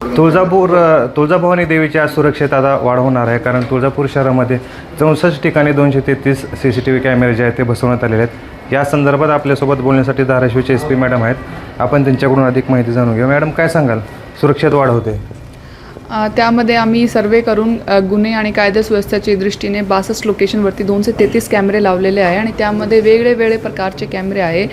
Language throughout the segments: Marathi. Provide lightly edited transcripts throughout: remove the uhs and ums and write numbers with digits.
तुळजाभवानी देवीच्या सुरक्षेत आता वाढ होणार आहे, कारण तुळजापूर शहरामध्ये 64 ठिकाणी 233 CCTV कॅमेरे जे आहेत ते बसवण्यात आलेले आहेत. या संदर्भात आपल्यासोबत बोलण्यासाठी धाराशिवचे SP मॅडम आहेत. आपण त्यांच्याकडून अधिक माहिती जाणून घेऊ. मॅडम, काय सांगाल, सुरक्षेत वाढ होते? त्यामध्ये आम्ही सर्वे करून गुन्हे आणि कायदा सुव्यवस्थेच्या दृष्टीने 62 लोकेशनवरती 233 कॅमेरे लावलेले आहे आणि त्यामध्ये वेगळे प्रकारचे कॅमेरे आहे.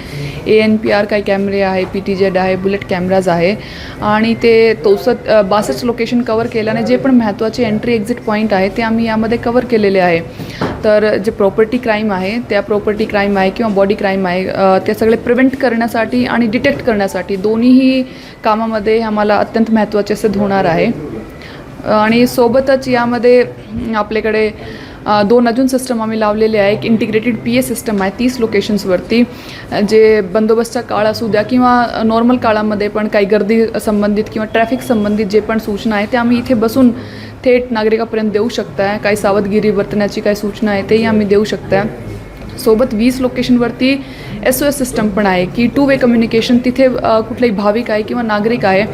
ANPR काही कॅमेरे आहे, PTZ आहे, बुलेट कॅमेराज आहे आणि ते 62 लोकेशन कवर केल्याने जे पण महत्त्वाचे एंट्री एक्झिट पॉईंट आहे ते आम्ही यामध्ये कवर केलेले आहे. तर जे प्रॉपर्टी क्राईम आहे, त्या प्रॉपर्टी क्राईम आहे किंवा बॉडी क्राईम आहे, ते सगळे प्रिव्हेंट करण्यासाठी आणि डिटेक्ट करण्यासाठी दोन्हीही कामामध्ये आम्हाला अत्यंत महत्त्वाचे सिद्ध होणार आहे. आणि सोबतच यामध्ये आपल्याकडे 2 अजून सिस्टम आम्ही लावलेले आहे. एक इंटिग्रेटेड PA सिस्टम आहे 30 लोकेशन्सवरती, जे बंदोबस्तचा काळ असू द्या किंवा नॉर्मल काळामध्ये पण काही गर्दी संबंधित किंवा ट्रॅफिक संबंधित जे पण सूचना आहे ते आम्ही इथे बसून थेट नागरिकापर्यंत देऊ शकताय. काही सावधगिरी वर्तण्याची काही सूचना आहे तेही आम्ही देऊ शकताय. सोबत 20 लोकेशनवरती SOS सिस्टम पण आहे की 2 वे कम्युनिकेशन. तिथे कुठलाही भाविक आहे किंवा नागरिक आहे,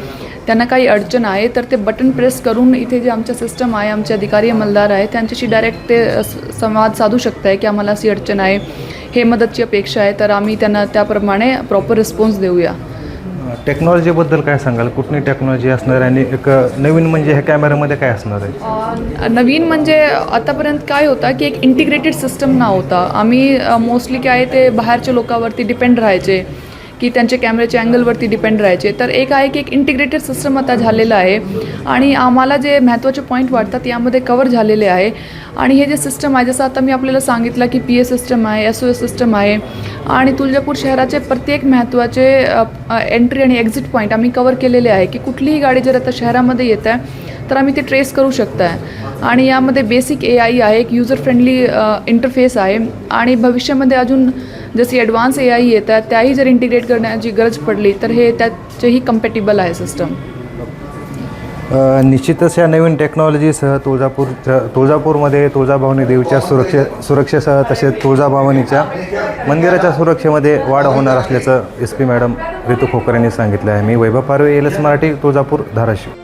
त्यांना काही अडचण आहे तर ते बटन प्रेस करून इथे जे आमच्या सिस्टम आहे, आमचे अधिकारी अंमलदार आहे त्यांच्याशी डायरेक्ट ते संवाद साधू शकत आहे की आम्हाला अशी अडचण आहे, हे मदतची अपेक्षा आहे, तर आम्ही त्यांना त्याप्रमाणे प्रॉपर रिस्पॉन्स देऊया. टेक्नॉलॉजीबद्दल काय सांगाल? कुठली टेक्नॉलॉजी असणार आणि एक नवीन म्हणजे ह्या कॅमेऱ्यामध्ये काय असणार आहे? नवीन म्हणजे आतापर्यंत काय होतं की एक इंटिग्रेटेड सिस्टम नव्हता. आम्ही मोस्टली काय ते बाहेरच्या लोकांवरती डिपेंड राहायचे की त्यांचे कॅमेऱ्याच्या अँगलवरती डिपेंड राहायचे. तर एक आहे की एक इंटिग्रेटेड सिस्टम आता झालेलं आहे आणि आम्हाला जे महत्त्वाचे पॉईंट वाटतात यामध्ये कवर झालेले आहे. आणि हे जे सिस्टम आहे, जसं आता मी आपल्याला सांगितलं की PA सिस्टम आहे, SOS सिस्टम आहे आणि तुळजापूर शहराचे प्रत्येक महत्त्वाचे एंट्री आणि एक्झिट पॉईंट आम्ही कवर केलेले आहे की कुठलीही गाडी जर आता शहरामध्ये येत आहे तर आम्ही ते ट्रेस करू शकतो आहे. आणि यामध्ये बेसिक AI आहे, एक युजर फ्रेंडली इंटरफेस आहे आणि भविष्यामध्ये अजून जशी ॲडव्हान्स AI येत आहेत त्याही जर इंटिग्रेट करण्याची गरज पडली तर हे त्याचेही कम्पॅटिबल आहे सिस्टम. निश्चितच या नवीन टेक्नॉलॉजीसह तुळजापूरमध्ये तुळजाभवानी देवीच्या सुरक्षेसह तसेच तुळजाभवानीच्या मंदिराच्या सुरक्षेमध्ये वाढ होणार असल्याचं SP मॅडम रितू खोकर यांनी सांगितलं आहे. मी वैभव पारवे, LS मराठी, तुळजापूर, धाराशिव.